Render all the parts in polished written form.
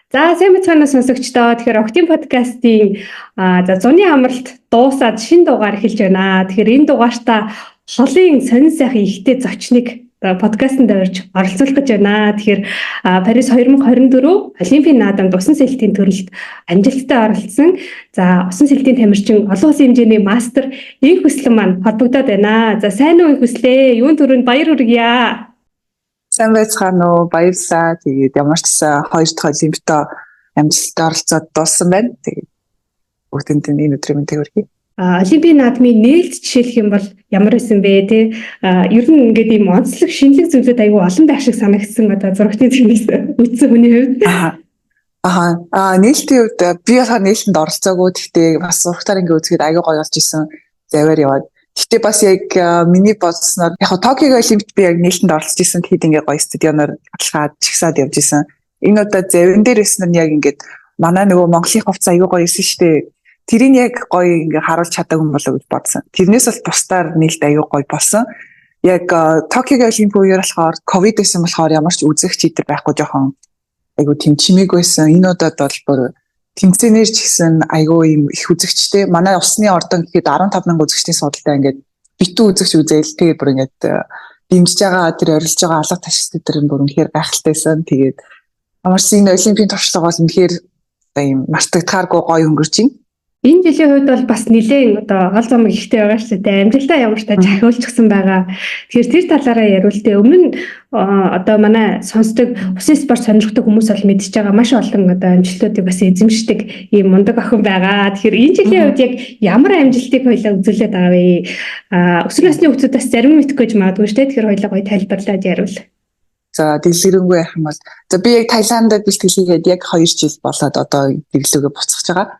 За сайн мэцгаана сонсогчдоо. Тэгэхээр Октийн подкастын за зуны амралт дуусаад шинэ дугаар эхэлж байна. Тэгэхээр энэ дугаартаа холын сонин сайхан ихтэй зочныг подкастт орж оролцуулах гэж байна. Тэгэхээр Парис 2024 Олимпийн наадамд усан сэлтийн төрөлд амжилттай оролцсон. За усан сэлтийн тамирчин олон улсын хэмжээний мастер Инх Хүслэн маань холбогдоод байна. За сайн уу Инх Хүслээ? Юун төрөнд баяр хүргье. Сайн байцгаана уу, баярлалаа. Тэгээд ямар ч гэсэн 2 дахь олимпиадад амжилттай оролцоод дууссан байна. Тэгээд бүгдэнд энэ өдрийн мэндийг хүргэе. Олимпийн наадмын нээлт жишээлх юм бол ямар байсан бэ те? Ер нь ингээд ийм онцлог шинэлэг зүйлүүд аягүй олон байх шиг санагдсан одоо зурагтын зүйлээс үзсэн хүний хувьд. Нээлтийн хувьд би болохоор нээлтэнд оролцоогүй. Гэхдээ бас зурагтаар ингээд үзэхэд аягүй гоё болж исэн. Заваар яваад. Гэтэ бас яг миний бодсноор яг Токиогийн олимпиад би яг нээлтэнд оролцож исэн. Тэгэхэд ингээ гоё стадионоор алхаад чигсаад явж исэн. Энэ удаа завин дээр исэн нь яг ингээд манай нөгөө Монголын хувцас аягүй гоё исэн шүү дээ. Тэрийг яг гоё ингээ харуулж чадаагүй юм болоо гэж бодсон. Тэрнээс бол бусдаар нээлт аягүй гоё болсон. Яг Токиогийн олимпиад үеэр болохоор ковид байсан болохоор ямар ч үзэх чийдэр байхгүй жоохон аягүй тийм чимээг байсан. Энэ удаад бол бүр тэмцээнээр ч гэсэн айгүй юм их үзэгчтэй. Манай усны ордон гэхэд 15,000 үзэгчдийн судалтай ингээд битүү үзэгч үзээл тэгээд бүр ингээд дэмжиж байгаа тэр орилж байгаа алга ташистууд тэр бүр үнэхээр гайхалтайсан. Тэгээд амарсан энэ олимпийн туршлага бол үнэхээр юм мартагдахааргүй гоё өнгөрч байна. Энэ жилийн хувьд бол бас нэлээд одоо гол зам ихтэй байгаа шүү дээ. Амжилтаа ямар ч та захиулчихсан байгаа. Тэгэхээр тэр талаараа яриул тээ. Өмнө нь одоо манай сонсдог усын спорт сонирхдаг хүмүүс бол мэдчихэж байгаа маш олон одоо амжилтуудыг бас эзэмшдэг ийм мундаг охин байгаа. Тэгэхээр энэ жилийн хувьд яг ямар амжилтыг хоёлаа үзүүлээд байгаа вэ? Өсвөр насны хүмүүсээс зарим мэдхгүй гэж магадгүй шүү дээ. Тэгэхээр хоёлаа гоё тайлбарлаад яриул. За дэлгэрэнгүй ярих юм бол би яг Таиландд бэлтгэлгээд яг 2 жил болоод одоо дэглүүгээ буцаж байгаа.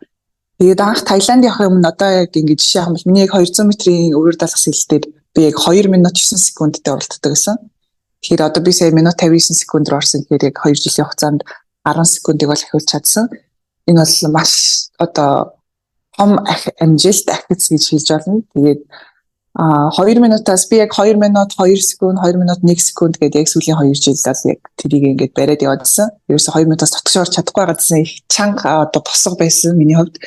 Тэгээд анх Таиланд явах юм одоо яг ингэж жишээ хамбал миний яг 200 метрийн өргөр далах сэлэлтээр би яг 2 минут 9 секундтай оролцдог гэсэн. Тэгэхээр одоо би сая минут 59 секундээр орсон. Тэгэхээр яг 2 жилийн хугацаанд 10 секундыг бол ахиулж чадсан. Энэ бол маш одоо том амжилт ахиц гэж хэлж байна. Тэгээд 2 минутаас би яг 2 минут 2 секунд 2 минут 1 секунд гэдэг яг сүүлийн 2 жилд бол яг тэрийг ингээд бариад яваадсан. Ерөөсө 2 минутаас дотгошоор чадахгүй байгаадсан их чанга одоо босго байсан миний хувьд.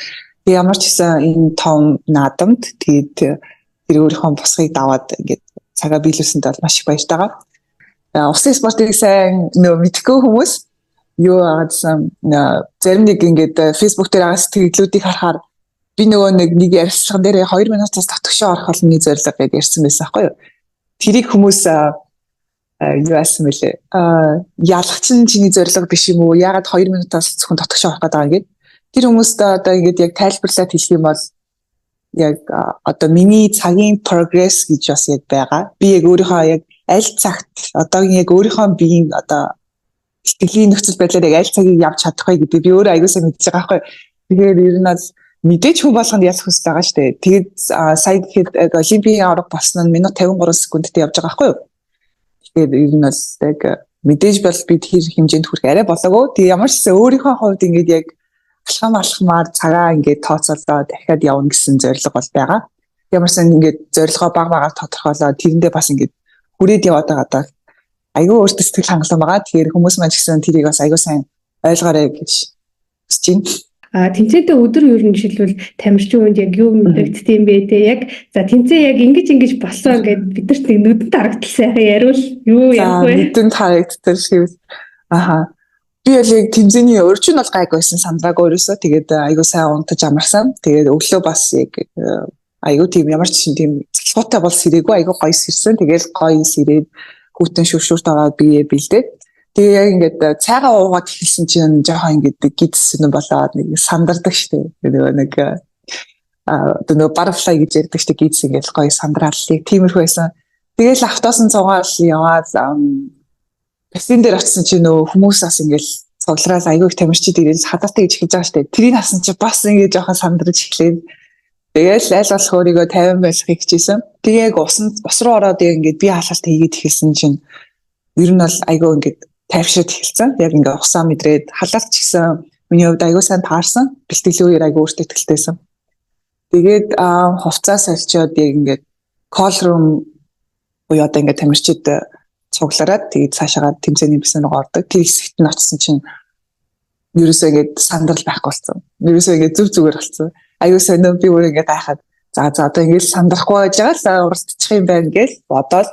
Би ямар ч гэсэн энэ том наадамд тэгээд тэр өөрийнхөө босгыг даваад ингээд цагаа биелүүлсэнд бол маш их баяртай байгаа. Усын спортыг сайн мэдхгүй хүмүүс юу агаадсан зарим нэг ингээд фэйсбүүк дээр байгаа сэтгэлдлүүдийг харахаар би нөгөө нэг ярилцлаган дээр 2 минутаас татгшоо орох бол миний зорилго гэж ярьсан байсан байхгүй юу. Тэрийг хүмүүс юу яасан бэлээ. Ялах чинь чиний зорилго биш юм уу? Яагаад 2 минутаас зөвхөн татгшоо орох гэдэг юм гээд. Тэр хүмүүст одоо ингэж яг тайлбарлаад хэлэх юм бол яг одоо миний цагийн прогресс гэж бас яг байгаа. Би яг өөрийнхөө яг аль цагт одоогийн яг өөрийнхөө биеийн одоо сэтгэлийн нөхцөл байдлаар яг аль цагийг явж чадах вэ гэдэг би өөрөө аягүй сайн мэдчихэж байгаа байхгүй юу. Тэгэхээр ер нь бол мэдээж хүн болгонд ялах хүсэж байгаа шүү дээ. Тэгээд сая гэхэд олимпийн авраг болсон нь минут 53 секундтэй явж байгаа байхгүй юу. Тэгэхээр ер нь бол яг мэдээж бол би тэр хэмжээнд хүрэх арай болоогүй. Тэгээ ямар ч гэсэн өөрийнхөө хувьд ингэж яг алхамаар цагаа ингэж тооцоолоо дахиад явна гэсэн зорилго бол байгаа. Ямар ч гэсэн ингэж зорилгоо баг тодорхойлоод тэрэндээ бас ингэж хүрээд яваад байгаа даа. Айгүй өөртөө сэтгэл хангалуун байгаа. Тэгэхээр хүмүүс маань ч гэсэн тэрийг бас айгүй сайн ойлгоорой гэж хүсэж байна. Тэнцээтэй өдөр ер нь жишээлбэл тамирчин хүнд яг юу мэдэгддэм бэ те яг за тэнцээ яг ингэж болсон гэд бидэрт нэг нүдэнд харагдал сайхан яриул юу яг вэ? Нүдэнд харагддаг шиг. Би яг тэмцээний өрчин бол гайг байсан сандраг өөрөөсөө тэгээд айгуу сайн унтаж амарсан. Тэгээд өглөө бас яг айгуу тийм ямар ч тийм цэцлуутай бол сэрээгүй айгуу гоё сэрсэн. Тэгээд гоё сэрээд хүүтэн шүршүрт ороод бие бэлдээд тэгээ яг ингээд цайгаа уугаад хэлсэн чинь жоохон ингээд гидсэн болоод нэг сандардаг штеп. Нэг нөгөө butterfly гэж ярьдаг штеп гидсэн ингээд гоё сандраллыг тиймэрхүү байсан. Тэгээл автоос нь цугаал яваад бассейн дээр очсон чинь нөгөө хүмүүс бас ингээд цуглараад аягүй их тамирчид ирээд хадаатай гэж хэлж байгаа штеп. Тэрийг хасан чинь бас ингээд жоохон сандарч эхлээд тэгээл аль болох өөрийгөө 50 байлгахыг хичээсэн. Тэгээ яг ус руу ороод ингээд би хаалт хийгээд эхэлсэн чинь ер нь бол аягүй ингээд тайвшраад эхэлсэн. Яг ингээ усаа мэдрээд халаалт ч гэсэн миний хувьд аягүй сайн таарсан. Бэлтгэлээр аягүй өөртөө итгэлтэйсэн. Тэгээд хувцас олчоод яг ингээд call room буюу одоо ингээ тамирчид цуглараад тэгээд цаашаа тэмцээний бисэнэг ордог. Тэр хэсэгт нь очсон чинь ерөөсөө ингээд сандрал байхгүй болсон. Ерөөсөө ингээд зүгээр болсон. Аюу сонио би өөр ингээд айхад за одоо ингээд сандрахгүй байж байгаа л уралдчих юм байна гэж бодоод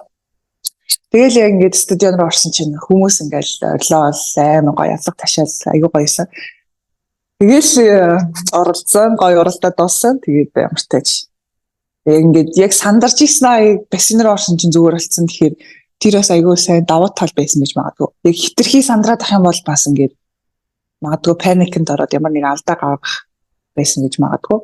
тэгэл яг ингээд студио руу орсон чинь хүмүүс ингээд орлоо аймаг гоё ялга ташаал аюу гоёсан. Тэгэл оролцсон гоё уралдаад дууссан. Тэгээд ямар тааж ингээд яг сандарч ирсэн бассейн руу орсон чинь зүгээр болсон. Тэгэхээр тэр бас аюу сайн давуу тал байсан гэж магадгүй. Яг хитрхи сандраад ах юм бол бас ингээд магадгүй паникнд ороод ямар нэг алдаа гаргах байсан гэж магадгүй.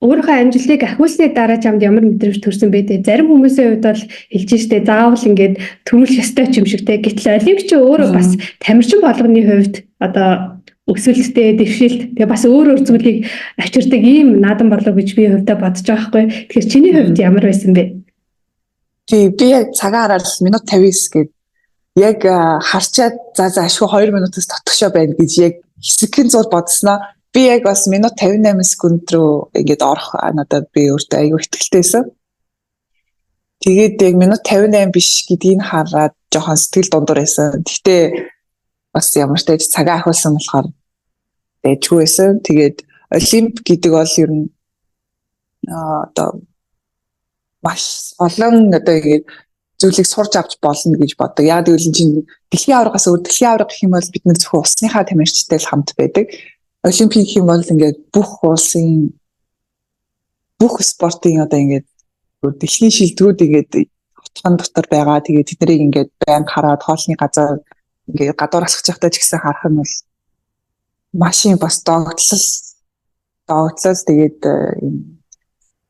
Өөрийнхөө амжилтыг ахиулсны дараа чамд ямар мэдрэмж төрсөн бэ те? Зарим хүмүүсийн хувьд бол хэлж штэ заавал ингээд төрүүлэх ёстой юм шиг те. Гэтэл олимпич өөрөө бас тамирчин болгоны хувьд одоо өсвөлттэй, дэвшилт тэгээ бас өөр зүйлийг авчирдаг ийм наадам болов гэж би хувьдаа бодож байгаа байхгүй. Тэгэхээр чиний хувьд ямар байсан бэ? Би яг цагаан хараад минут 59 гээд яг харчаад за ашгүй 2 минутаас дотгошоо байна гэж яг хэсэгхэн зур бодсноо. Би яг бас минут 58 секунд руу ингээд орох надад би өөртөө аягүй ихтэйсэн. Тэгээд яг минут 58 биш гэдгийг хараад жоохон сэтгэл дундуур байсан. Гэхдээ бас ямар ч тааж цагаа ахуулсан болохоор дэжгүй байсан. Тэгээд олимп гэдэг бол ер нь одоо маш олон одоо ингээд зүйлийг сурч авч болно гэж боддог. Яг гэвэл чинь дэлхийн аваргаас өөр дэлхийн аварга гэх юм бол бид нар зөвхөн усныхаа тамирчтай л хамт байдаг. Олимпик гэх юм бол ингээд бүх улсын бүх спортын одоо ингээд дэлхийн шилдэгүүд ингээд хотхон дотор байгаа. Тэгээд тэднийг ингээд байнга хараад хоолны газар ингээд гадуур асгах чадхтай ч гэсэн харах нь бол машин бас догтлол тэгээд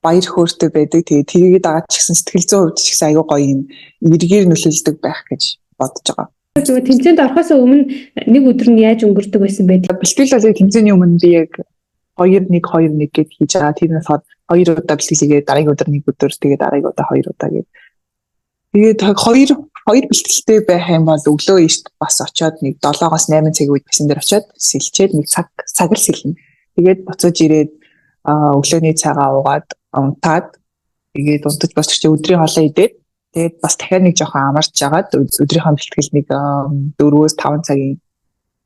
баяр хөөртэй байдаг. Тэгээд тэрийг дагаад ч гэсэн сэтгэл зүйн хувьд ч гэсэн аюу гоё юм эргээр нөлөөлдөг байх гэж бодож байгаа. Зүгээр тэмцээнд орохоос өмнө нэг өдөр нь яаж өнгөрдөг байсан бэ? Бэлтгэл бол тэмцээний өмнө би яг 2-1-2-1 гэж хийж байгаа. Тэрнээс хойш 2 удаа бэлтгэлээ дараагийн өдөр 1 өдөр тэгээд дараагийн удаа 2 удаа гэж. Тэгээд 2 бэлтгэлтэй байх юм бол өглөө эрт бас очиод нэг 7-8 цагийн үед бассейн дээр очиод сэлчээд нэг цаг л сэлнэ. Тэгээд буцаж ирээд өглөөний цагаа уугаад унтаад тэгээд унтаж бас чи өдрийн хоолоо идээд тэгээд бас дахиад нэг жоохон амарч жагаад өдрийнхөө бэлтгэл нэг 4-5 цагийн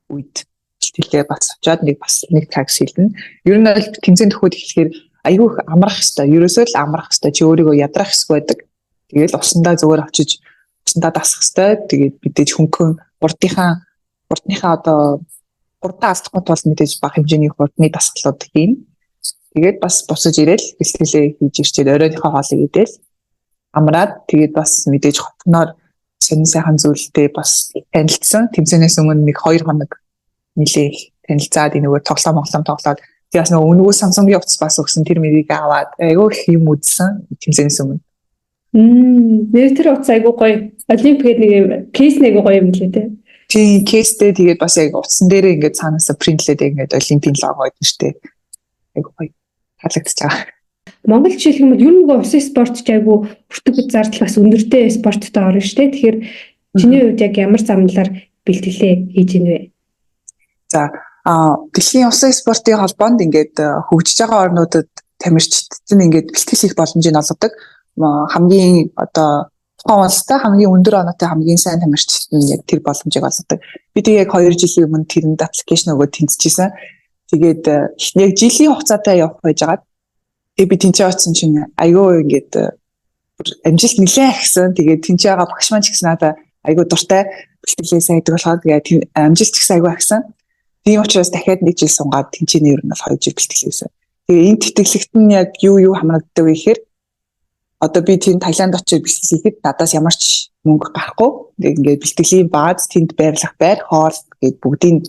үед бэлтгэлээ бас очиод нэг цаг сэлнэ. Ер нь бол тэмцээнд төхөд эхлэхээр айгүй их амрах хэвээр. Ерөөсөө л амрах хэвээр. Чи өөрийгөө ядрах хэсэг байдаг. Тэгээд усандаа зүгээр очиж усандаа дасах хэвээр. Тэгээд мэдээж хөнгөн урдныхаа одоо урдаа алдахгүй тул мэдээж бага хэмжээний урдны дасгалууд хийн. Тэгээд бас босож ирээл бэлтгэлээ хийж ирчээд оройнхоо хоолыг идээл амраад тэгээд бас мэдээж хотноор сонин сайхан зүйлтэй бас танилцсан. Тэмцээнээс өмнө нэг 2 хоног нэлээ танилцаад нөгөө тоглоом тоглоод тэгээд бас нөгөө өнгөө Samsung-ийн утас бас өгсөн тэр мэрийг аваад айгүй их юм үзсэн тэмцээнээс өмнө. Нэр тэр утас айгүй гоё. Олимпиад нэг юм кейс нэг гоё юм лээ те. Тийм кейстэй тэгээд бас яг утсан дээрээ ингээд цаанаасаа принтлээд ингээд олимпийн лого өгдөн штэ. Айгүй гоё. Таалагдчихж байгаа. Монгол жишээлх юм бол ер нь усын спорт ч айгүй бүртгэж зардал бас өндөртэй спорттой орно шүү дээ. Тэгэхээр чиний хувьд яг ямар замналаар бэлтгэлээ хийж ийн вэ? За дэлхийн усын спортын холбоонд ингээд хөгжиж байгаа орнуудад тамирчид нь ингээд бэлтгэл хийх боломжийг олгодог. Хамгийн одоо тухайн улстай хамгийн өндөр оноотой хамгийн сайн тамирчид нь яг тэр боломжийг олгодог. Би тэгээ яг 2 жилийн өмнө тэрэнд аппликейшн өгөөд тэнцэжсэн. Тэгээд яг жилийн хугацаатай явах байжгаад би тэнцээ очсон чинь айгүй ингээд амжилт нэлээд ихсэн. Тэгээд тэнцээ байгаа багш маань ч гэсэн надаа айгүй дуртай бэлтгэлээ сайдаг болохоор тэгээд амжилт ч гэсэн айгүй ихсэн. Тийм учраас дахиад 1 жил сунгаад тэнцээний ер нь бол 2 жил бэлтгэлээсэн. Тэгээд энэ тэтгэлэгт нь яг юу хамрагддаг вэ гэхээр одоо би тийм Таиланд очиж бэлтгэл хийхэд надаас ямар ч мөнгө гарахгүй. Ингээд бэлтгэлийн бааз тэнд байрлах байр хоол гээд бүгдийн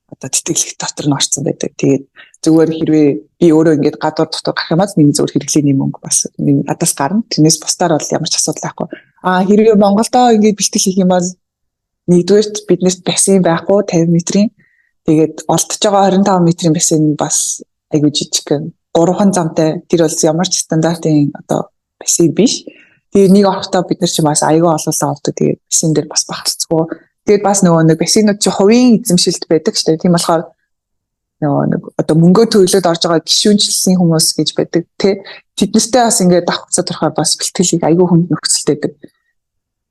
одоо тэтгэлэг дотор нь орсон байдаг. Тэгээд зүгээр хэрвээ би өөрөө ингээд гадуур дотор гарах юм бол миний зүгээр хэрэглээний мөнгө бас надаас гарна. Тэрнээс бусдаар бол ямар ч асуудал байхгүй. Хэрвээ Монголдоо ингээд бэлтгэл хийх юм бол нэгдүгээрт биднэрт бассейн байхгүй 50 метрийн. Тэгээд олдож байгаа 25 метрийн бассейн бас айгүй жижиг 3хан замтай. Тэр бол ямар ч стандартын одоо бассейн биш. Тэгээд нэг орохдоо бид нар ч бас айгүй олуулсан ордог. Тэгээд бассейн дээр бас бахарцгүй. Тэгээд бас нөгөө нэг бассейнууд чи хувийн эзэмшилт байдаг шүү дээ. Тийм болохоор нөгөө нэг одоо мөнгөө төлөөд орж байгаа гишүүнчлсэн хүмүүс гэж байдаг тий. Тэднэртэй бас ингээд давхцаад орохоор бас бэлтгэлийг айгүй хүнд нөхцөлтэй байдаг.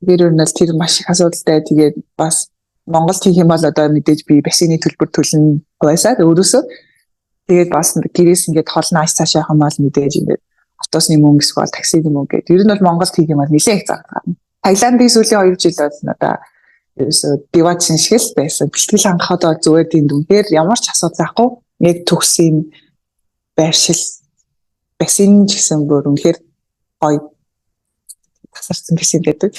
Тэгэхээр ер нь л тэр маш их асуудалтай. Тэгээд бас Монголд хийх юм бол одоо мэдээж би бассейны төлбөр төлнө байсаад өөрөөсөө тэгээд бас гэрээс ингээд холны аж цааш явах юм бол мэдээж ингээд автобусны мөнгө эсвэл таксиний мөнгө гэдэг. Ер нь бол Монголд хийх юм бол нэлээд их зардаг. Таиландын сүүлийн 2 жил бол одоо ерөөсөө дивацин шиг л байсан. Бэлтгэл хангахад бол зүгээр тийм дүнхээр ямар ч асуудал байхгүй. Яг төгсөн байршил бассейн ч гэсэн бүр үнэхээр гоё тасарсан бассейн гэдэг.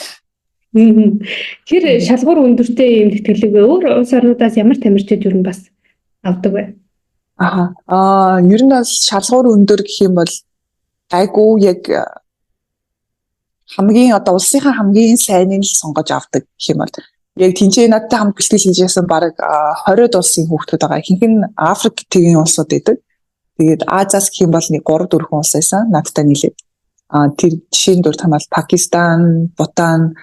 Тэр шалгуур өндөртэй юм тэтгэлэг өөр улс орнуудаас ямар тамирчид юу бас авдаг вэ? Ер нь бол шалгуур өндөр гэх юм бол айгу яг хамгийн одоо улсынхаа хамгийн сайныг л сонгож авдаг гэх юм бол яг тэнцээ надтай хамт бэлтгэл хийж ясан баг 20-од улсын хүүхдүүд байгаа. Ихэнх нь Африк тгийн улсууд байдаг. Тэгээд Азиас гэх юм бол 3-4 улс байсан. Надтай нийлээд. Тэр жишээнд дуртай хамаал Пакистан, Бутан,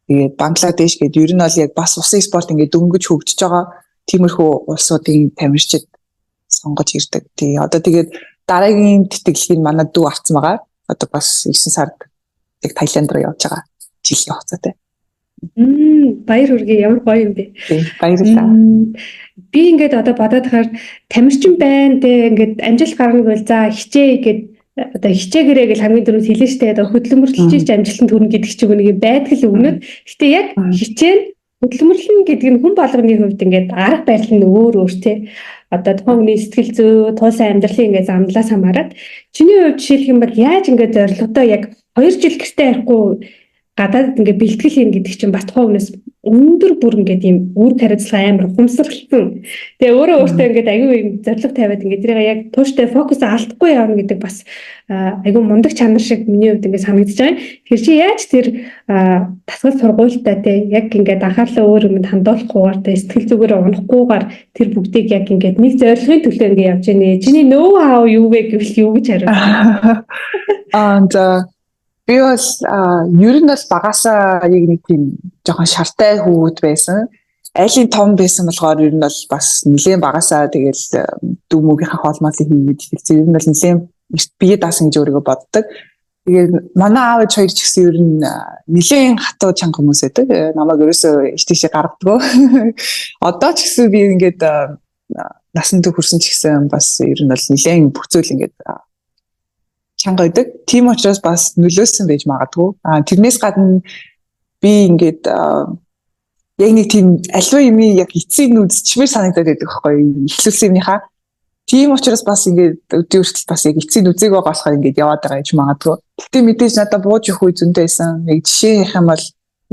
тэгээд Бангладеш гэдэг ер нь бол яг бас усын спорт ингээд дөнгөж хөгжиж байгаа тиймэрхүү улсуудын тамирчид сонгож ирдэг. Одоо тэгээд дараагийн тэтгэлгийг манай дүү авсан байгаа. Одоо бас 9 сард яг Таиланд руу явж байгаа. Жилийн хугацаатай. Баяр хүргэе. Ямар гоё юм бэ? Баярлалаа. Би ингээд одоо бодоод хахаар тамирчин байна те ингээд амжилт гарна гэвэл за хичээ гэд одоо хичээгээрээ гэл хамгийн дөрөв хэлэн штэ одоо хөдөлмөрлөж амжилтанд хүрнэ гэдэг чинь нэг байдаг л өгнөд. Гэтэ яг хичээн хөдөлмөрлөн гэдэг нь хүн болгоны хувьд ингээд арга барил нь өөр те. Одоо тухайн хүний сэтгэл зүй, туулсан амьдралын ингээд замналаас хамаарат чиний хувьд жишээлх юм бол яаж ингээд зорилготой яг 2 жил гэртээ ярихгүй гадаад ингээд бэлтгэл хийн гэдэг чинь бас тухайн хүнээс өндөр бүр ингээд ийм үр хариуцлага амар ухамсарлсан. Тэгээ өөртөө ингээд аюу юм зорилго тавиад ингээд тэрийг яг тууштай фокус алдахгүй явна гэдэг бас аюу мундаг чанар шиг миний хувьд ингээд санагдаж байгаа. Тэр чи яаж тэр тасгал сургуультай те яг ингээд анхаарлаа өөр юмд хандуулахгүйгээр те сэтгэл зүгээрээ унахгүйгээр тэр бүгдийг яг ингээд нэг зорилгын төлөө ингээд явж байна. Чиний нөө хаа юу вэ гэвэл юу гэж хариулна. Би бол ер нь бол багасаа яг нэг тийм жоохон шартай хүүхэд байсан. Айлын том байсан болохоор ер нь бол бас нэлээд багасаа тэгэл дүү мөгийнхаа хоолмолыг хийгээд хэлсэн. Ер нь бол нэлээд бие даасан гэж өөрийгөө боддог. Тэгээд манай аав ээж хоёр ч гэсэн ер нь нэлээд хатуу чанга хүмүүс байдаг. Намайг ерөөсөө ичтэйшээ гаргадгүй. Одоо ч гэсэн би ингээд насанд хүрсэн ч гэсэн бас ер нь бол нэлээд бүх зүйл ингээд чанга байдаг. Тийм учраас бас нөлөөсөн байж магадгүй. Тэрнээс гадна би ингээд яг нэг тийм аливаа юм яг эцсийн үзчмээр санагдаад байдаг байхгүй ихлүүлсэн юмнийхаа. Тийм учраас бас ингээд өдөө хүртэл бас яг эцсийн үзег байгаа болохоор ингээд яваад байгаа гэж магадгүй. Гэтэ мэдээж надад бууж явах үе зөндөө байсан. Яг жишээ ярих юм бол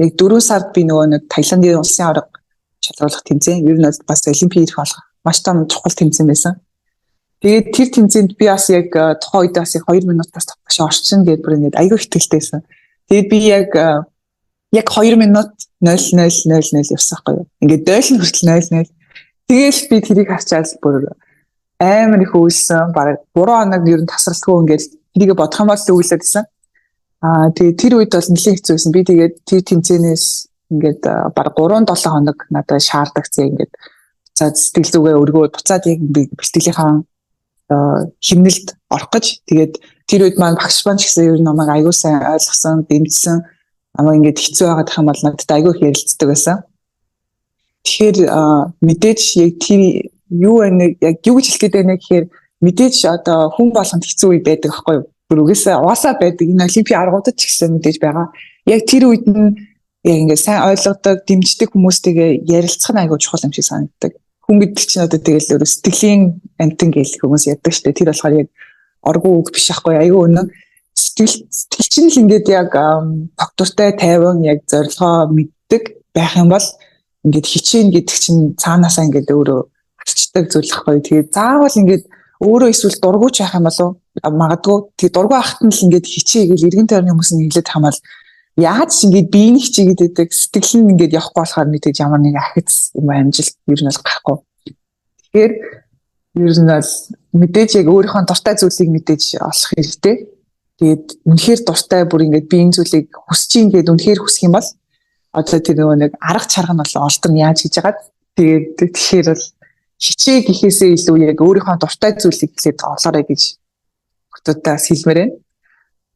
яг 4 сард би нөгөө нэг Таиландын улсын аварга шалгуулах тэмцээн ер нь бас олимпиад болох маш том чухал тэмцээн байсан. Тэгээд тэр тэмцээнд би бас яг тухайн үед бас 2 минутаас тогтоож орчин гэдээ бүр ингээд айгүй ихтэлтэйсэн. Тэгээд би яг 2 минут 0000 явсан байхгүй юу. Ингээд дойлн хүртэл 00. Тэгээл би тэрийг харчаад бүр амар их үйлсэн. Бараг 3 хоног ер нь тасралтгүй ингээд тэрийг бодох юм бол өглөөд исэн. Тэгээд тэр үед бол нэлээд хэцүүсэн. Би тэгээд тэр тэмцээнээс ингээд бараг 3-7 хоног надад шаардлагцээ ингээд буцаад сэтгэл зүгээ өргөөд буцаад яг бэлтгэлийн химнэлд орох гэж тэгээд тэр үед маань багш маань ч гэсэн ер нь намайг аягүй сайн ойлгосон, дэмжсэн. Намайг ингээд хэцүү байгаад хам бол надад аягүй их ярилцдаг байсан. Тэгэхээр мэдээж яг тэр юу вэ яг юу гэж хэлэх гээд байна гэхээр мэдээж одоо хүн болгонд хэцүү үе байдаг байхгүй юу? Бүр үгүйсээ угаасаа байдаг. Энэ олимпийн аргуудад ч гэсэн мэдээж байгаа. Яг тэр үед нь яг ингээд сайн ойлгодог, дэмждэг хүмүүстэйгээ ярилцах нь аягүй чухал юм шиг санагддаг. Хүн гэдэг чинь одоо тэгэл өөрө сэтгэлийн амтан гэл хүмүүс яддаг штэ. Тэр болохоор яг оргуу үг биш ахгүй аюу өнө сэтгэл чинь л ингээд яг доктортай тайван яг зорилгоо мэддэг байх юм бол ингээд хичээн гэдэг чинь цаанаасаа ингээд өөрөө арчдаг зүйл ахгүй. Тэгээд заавал ингээд өөрөө эсвэл дургуйч байх юм болов магадгүй тэгээд дургуй ахт нь л ингээд хичээ гэл эргэн тойрны хүмүүс нь хэлээд хамаал яаж ч ингээд биеийн хичээгээд байдаг сэтгэл нь ингээд явахгүй болохоор мэдээж ямар нэг ахиц юм амжилт ер нь бол гарахгүй. Тэгэхээр ер нь бол мэдээж яг өөрийнхөө дуртай зүйлийг мэдээж олох хэрэгтэй. Тэгээд үнэхээр дуртай бүр ингээд биеийн зүйлийг хүсэж ингээд үнэхээр хүсэх юм бол одоо тэр нөгөө нэг арга чарга нь бол олдон яаж хийж яагаад тэгээд тэгэхээр бол хичээ гэхээсээ илүү яг өөрийнхөө дуртай зүйлийг хэлээд олоорой гэж хотоодаас хэлмээр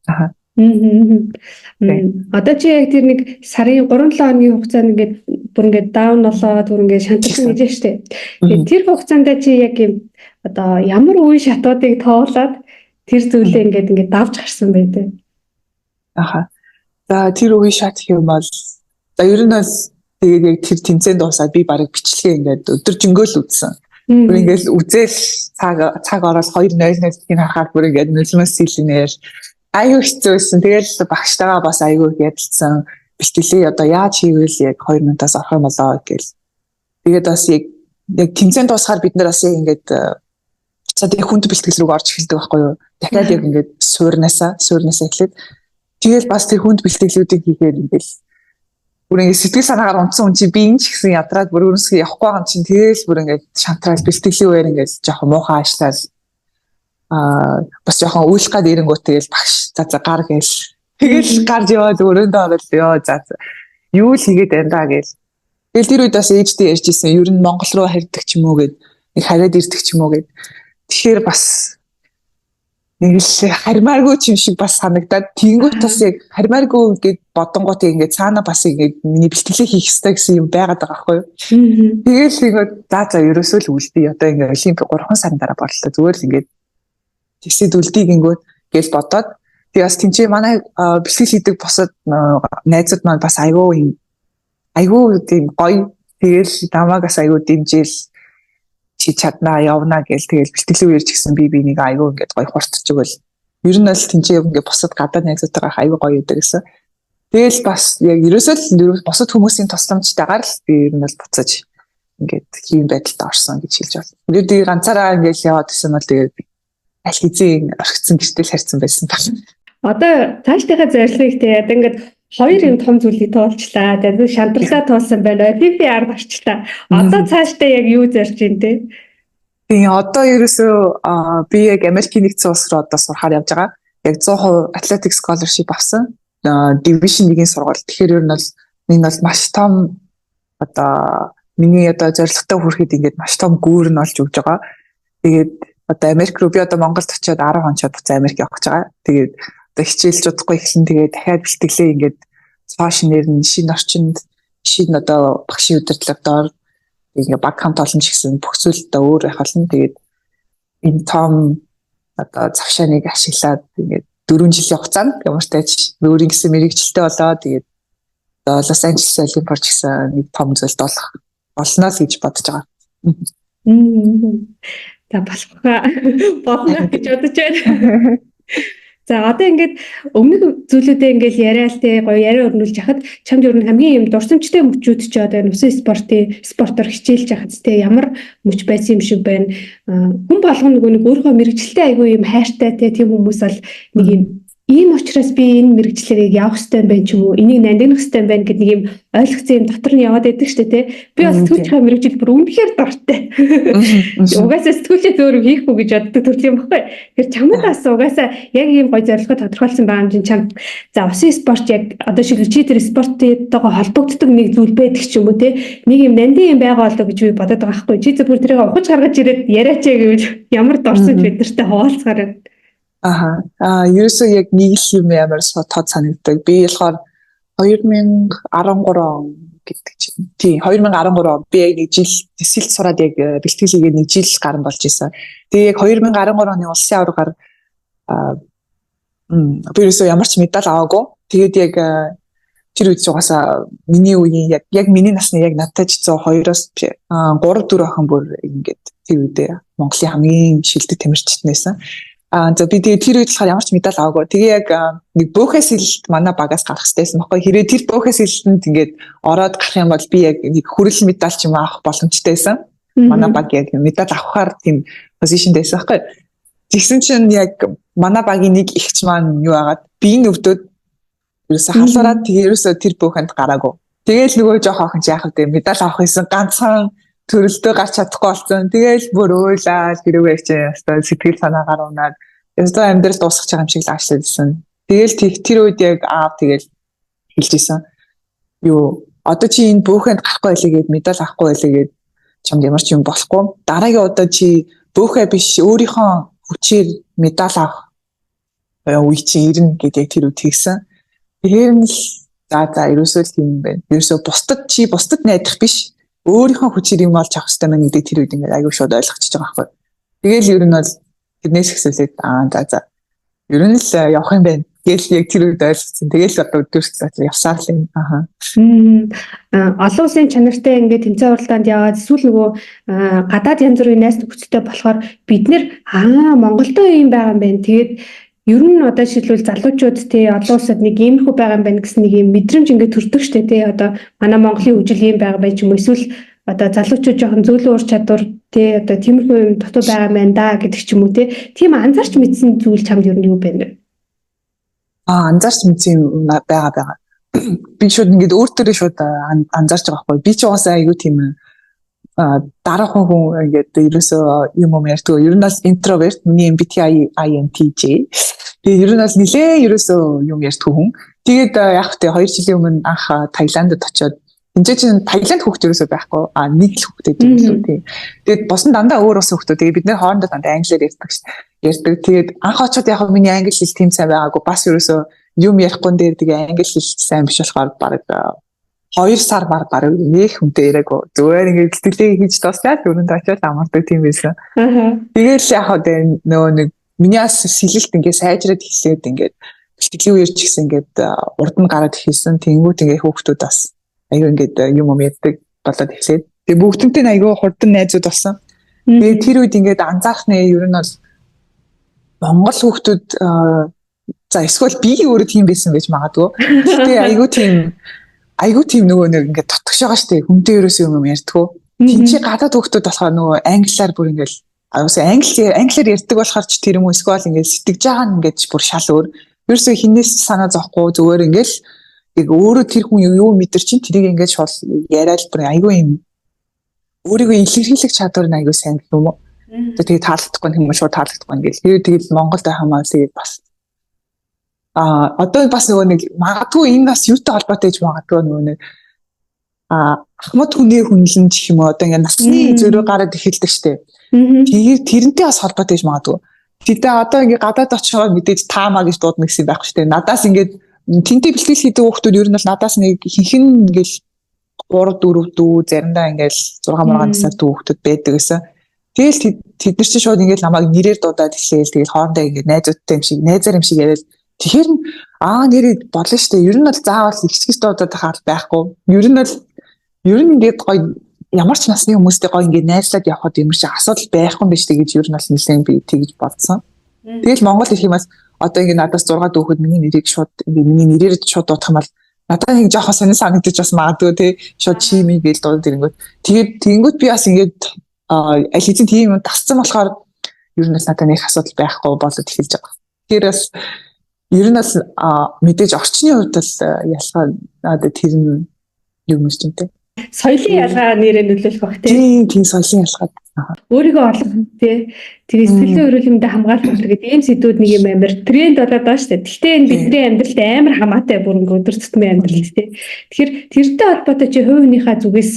байна. Одоо чи яг тэр нэг сарын 3-7 хоногийн хугацаанд ингээд бүр ингээд даун болоод бүр ингээд шантарсан гэж байна шүү дээ. Тэгээд тэр хугацаанд чи яг юм одоо ямар үе шатуудыг тоолоод тэр зүйлээ ингээд давж гарсан байдаг. За тэр үе шат юм бол за ер нь бол тэгээд яг тэр тэмцээнд дуусаад би барыг бичлэгээ ингээд өдөржингөөл үзсэн. Бүр ингээд үзэл цаг ороод 2:00-ийн харахаар бүр ингээд нөлмөс сэлнээр аюу хэцүүсэн. Тэгэл багштайгаа бас аюу ядалцсан. Бэлтгэлээ одоо яаж хийвэл яг 2 минутаас орох юм болоо гэл. Тэгээд бас яг тэмцээнд дуусахаар бид нар бас яг ингээд буцаад яг хүнд бэлтгэл рүү орж эхэлдэг байхгүй юу? Дахиад яг ингээд суурнасаа эхлээд тэгэл бас тэр хүнд бэлтгэлүүдийг хийгээд ингээд бүр ингээд сэтгэл санаагаар унтсан хүн чи би энэ ч гэсэн ядраад бүр өөрөөсөө явахгүй байгаа юм чинь тэгэл бүр ингээд шантраад бэлтгэлийн үеэр ингээд жоохон муухай ажиллаад бас жоохон үйлх гад ирэнгүүт тэгэл багш за гар гээл тэгэл гарч яваад өрөөндөө ороод ёо за юу л хийгээд байна да гээл тэгэл тэр үед бас ээжтэй ярьж ирсэн ер нь Монгол руу харьдаг ч юм уу гэд нэг хараад ирдэг ч юм уу гэд тэгэхээр бас нэг л харьмааргүй юм шиг бас санагдаад тэнгуут бас яг харьмааргүй гэд бодонгууд ингээд цаана бас ингээд миний бэлтгэлээ хийх хэрэгтэй гэсэн юм байгаад байгаа байхгүй юу. Тэгэл ингээд за ерөөсөө л үлдээ одоо ингээд олимпик 3 сарын дараа боллоо зүгээр л ингээд тэгсэд үлдээ гингүүд гэж бодоод тэгээ бас тэнцээ манай бэлтгэл хийдэг босод найзууд маань бас айгүй тийм гоё тэгэл намаагаас айгүй дэмжээл чи чаднаа явна гэж тэгэл бэлтгэлөө ярьж гисэн би нэг айгүй ингээд гоё хурцж өгөөл ер нь л тэнцээ ингээд босод гадаад найзуудтайгаа айгүй гоё байдаг гэсэн тэгэл бас яг ерөөсөө л босод хүмүүсийн тусламжтайгаар л би ер нь л буцаж ингээд хийм байдалд орсон гэж хэлж байна. Тэгээд ганцаараа ингээд яваад гэсэн бол тэгээд аль хэзээ орхицсан гэртэл харьцсан байсан байна. Одоо цаашдынхаа зорилгыг тэгээд ингээд 2 юм том зүйлийг тоолчлаа. Тэгээд шантралаа туулсан байна. PPR орчлаа. Одоо цаашдаа яг юу зорж ин тэ? Тийм одоо ерөөсөө би яг Америкийн нэгдсэн улс руу одоо сурахаар явж байгаа. Яг 100% athletic scholarship авсан. Division 1-ийн сургууль. Тэгэхээр ер нь бол энэ бол маш том одоо миний одоо зорилготой хүрэхэд ингээд маш том гүүр нь олж өгж байгаа. Тэгээд одоо Америк руу би одоо Монголд очиод 10 онцоод буцаа Америк явах гэж байгаа. Тэгээд одоо хичээлж удахгүй эхлэн тэгээд дахиад бэлтгэлээ ингээд цаашнэр нь шинэ орчинд шинэ одоо багшийн удирдлагаар ингээд баг хамт олонч гэсэн бүх зүйлдээ өөр байх болно. Тэгээд энэ том одоо завшааныг ашиглаад ингээд 4 жилийн хугацаанд ямар ч тач өөрийн гэсэн мэрэгчлээ болоо тэгээд Лос Анжелес Олимпиад гэсэн нэг том зүйлд болох болноо л гэж бодож байгаа. За болно гэж бодож байна. За одоо ингээд өмнөх зүйлүүдээ ингээд яриад те гоё яриа өрнүүлж яхад чамд ер нь хамгийн юм дурсамжтай мөчүүд ч одоо нүсэн спортоор хичээлж яхад те ямар мөч байсан юм шиг байна. Хүн болгоно нэг өөрийнхөө мэрэгчлээ айгүй юм хайртай те тийм хүмүүс бол нэг юм ийм учраас би энэ мэрэгчлэрийг явах хэрэгтэй юм байна ч юм уу энийг нандинах хэрэгтэй юм байна гэдэг нэг юм ойлгоцсон юм дотор нь яваад байдаг шүү дээ тий. Би бас сэтгүүлчийн мэрэгжил бүр үнэхээр дуртай. Угаасаа сэтгүүлчээ зөөр хийхгүй гэж боддог төрөл юм баггүй. Тэр чамд бас угаасаа яг ийм гоё зорилгоо тодорхойлсон байгаа юм чинь чам за усын спорт яг одоо шиг чи тэр спорттойгоо холбогддог нэг зүйл байдаг ч юм уу тий. Нэг юм нандин юм байгаа болоо гэж би бодоод байгаа байхгүй. Чи зөв бүр тэрийг ухаж гаргаж ирээд яриач гэвэл ямар дурсаж бид нартай хуваалцахаар ерөөсөө яг нэг л юм ямар тод санагддаг. Би болохоор 2013 он гэдэг чинь. Тийм 2013 он би яг нэг жил тэсэлт сураад яг бэлтгэлийгээ нэг жил гарan болж исэн. Тэгээ яг 2013 оны улсын аваргаар би ерөөсөө ямар ч медаль аваагүй. Тэгээд яг тэр үед угаасаа миний үеийн яг миний насны яг надтай ч 102-оос 3-4 охин бүр ингээд тэр үедээ Монголын хамгийн шилдэг тамирчид байсан. За би тэр үед болохоор ямар ч медаль аваагүй. Тэгээ яг нэг бөөхөөс илт манай багаас гарах хэрэгтэйсэн баггүй. Хэрвээ тэр бөөхөөс илтэнд ингээд ороод гарах юм бол би яг нэг хүрэл медаль ч юм авах боломжтойсэн. Манай баг яг медаль авахаар тийм позишнд байсан баггүй. Тэгсэн чинь яг манай багийн нэг ихч маань юу агаад биеийн өвдөд ерөөсө халуураад тэгээ ерөөсө тэр бөөхөнд гараагүй. Тэгээл нөгөө жоох охин ч яах вэ? Медаль авах гэсэн ганцхан төрөлдөө гарч чадахгүй болсон. Тэгээл бүр уйлаад хэрвээ чи ястаа сэтгэл санаагаар унаад ястаа амьдрал дуусах байгаа юм шиг л аашлаадсэн. Тэгээл тэр үед яг тэгээл хэлжсэн. Юу одоо чи энэ бөөхөнд гарахгүй байлээ гээд медаль авахгүй байлээ гээд чамд ямар ч юм болохгүй. Дараагийн удаа чи бөөхөө биш өөрийнхөө хүчээр медаль авах үе чи ирнэ гэдэг яг тэр үед тэгсэн. Тэгэхээр нь л за ерөөсөө тийм байна. Ерөөсөө бусдад найдах биш. Өөрийнхөө хүчээр юм олж авах хэрэгтэй мэн гэдэг тэр үед ингээд аягүй шууд ойлгочихж байгаа байхгүй. Тэгэл ер нь бол тэрнээс ихсүүлээд за ер нь л явах юм байна. Гэл яг тэр үед ойлгосон. Тэгэл одоо өдөрт явсаар л юм. Олон улсын чанартай ингээд тэмцээн уралдаанд яваад эсвэл нөгөө гадаад янз бүрийн найз нөхөдтэй болохоор бид нэр Монголдөө юм байгаа юм байна. Тэгээд ер нь одоо шилбэл залуучууд тий олон улсад нэг иймэрхүү байгаа юм байна гэсэн нэг юм мэдрэмж ингээд төрдөг штэ тий одоо манай Монголын хөгжил юм байгаа байж юм эсвэл одоо залуучууд жоохон зөөлөн ур чадвар тий одоо тиймэрхүү юм дутуу байгаа юм байна да гэдэг ч юм уу тий. Тийм анзаарч мэдсэн зүйл чамд ер нь юу байна вэ? Анзаарч мэдсэн юм байгаа. Би шууд ингээд өөртөө шууд анзаарч байгаа байхгүй. Би ч угаасаа аягүй тийм дараахан хүн ингээд ерөөсөө юм ярьдаг. Ер нь бол introvert, миний MBTI INTJ. Тэгээ ер нь бол нилээ ерөөсөө юм ярьдаг хүн. Тэгээд яг хөтэ 2 жилийн өмнө анх Таиландд очиод энэ чинь Таиланд хүүхд ерөөсөө байхгүй. Нэг л хүүхдэд юм шүү тий. Тэгээд босон дандаа өөр ус хүүхдүүд. Тэгээд бид нэр хоорондоо дандаа англиар ярьдаг шүү дээ. Тэгээд анх очиод яг миний англи хэл тийм сайн байгаагүй. Бас ерөөсөө юм ярихгүй дээр тэгээ англи хэл сайн биш болохоор баг 2 сар баг нэг хүнтэй яриаггүй. Зүгээр ингээд тэлээ хийж дуусаад өрөнд очиод амардаг тийм байсан. Тэгээл яг нөгөө нэг минийас сэлэлт ингээд сайжраад хэлээд ингээд бэлтгэлийн үеэр ч гэсэн ингээд урд нь гараад хэлсэн. Тэнгүүд ингээд хүүхдүүд бас аюу ингээд юм ярьдаг болоод эхлээд. Тэгээ бүгдэнтэй аюу хурдан найзууд болсон. Тэгээ тэр үед ингээд анзаарх нэ ер нь бол Монгол хүүхдүүд за эсвэл би өөрөө тийм байсан байж магадгүй. Гэтэ айгуу тийм нөгөө нэг ингээд тотгож байгаа штэ хүнтэй ерөөсөө юм ярьдгүү. Тинчи гадаад хүүхдүүд болохоор нөгөө англиар бүр ингээд англиар ярьдаг болохоор ч тэр юм уу эсвэл ингээд сэтгэж байгаа нь ингээд бүр шал өөр. Ерөөсөө хинээс санаа зовхгүй зүгээр ингээд яг өөрөө тэр хүн юу мэдэр чинь тэрийг ингээд шууд яриад бүр айгуу юм өөрийгөө илэрхийлэх чадвар нь айгуу сайн гэх юм уу. Тэгээ таалагдахгүй юм шууд таалагдахгүй ингээд тэгээд Монголд хамаа тэгээд бас одоо бас нөгөө нэг магадгүй энэ бас юутай холбоотой гэж магадгүй нөгөө нэг ахмад хүний хүнлэн гэх юм уу одоо ингээд насны зөрөө гараад эхэлдэг штеп. Тэгээд тэрнтэй бас холбоотой гэж магадгүй. Тэгтээ одоо ингээд гадаад очиод мэдээж таамаа гэж дуудна гэсэн байхгүй штеп. Надаас ингээд тэнтэй бэлтгэл хийдэг хүмүүс ер нь бол надаас нэг хинхэн ингээд 3 4 дүү заримдаа ингээд 6 мургаан настай хүүхдүүд байдаг гэсэн. Тэгэл тэд нар чинь шууд ингээд намайг нэрээр дуудаад эхлээл тэгэл хоорондоо ингээд найзуудтай юм шиг найзаар юм шиг яриад тэгэхээр нэрээ бодлоо штэ. Ер нь бол заавал ихчгэж дуудаад хаад байхгүй. Ер нь ингээд гоё ямар ч насны хүмүүстэй гоё ингээд найзлаад явхад ямар ч асуудал байхгүй юм биш үү гэж ер нь бол нэлээд би тэгж бодсон. Тэгэл Монгол ирэх юмас одоо ингээд надаас 6 дүүхэд миний нэрийг шууд ингээд миний нэрээр шууд дуудах юм бол надад нэг жоохон сонир санагдаж бас магадгүй тий. Шууд чимээ гээл дуудаад ирэнгүүт. Тэгээд тэгэнгүүт би бас ингээд аль хэзээ тийм юм тасцсан болохоор ер нь надад нэг асуудал байхгүй болоод эхэлж байгаа. Тэгэхээр бас ер нь бас мэдээж орчны хувьд л ялгаа надад тэр нь юм шүү дээ. Соёлын ялгаа нэрээ нөлөөлөх бах тий. Тийм соёлын ялгаа. Өөрийгөө олох тий. Тэгээ сэтгэлийн өрөөлөмдө хамгаалах гэдэг ийм сэдвүүд нэг юм амар тренд болоод байна шүү дээ. Гэхдээ энэ бидний амьдралд амар хамаатай бүр ингээ өдөр тутмын амьдрал тий. Тэгэхээр тэртэй холбоотой чи хувь хүнийхээ зүгээс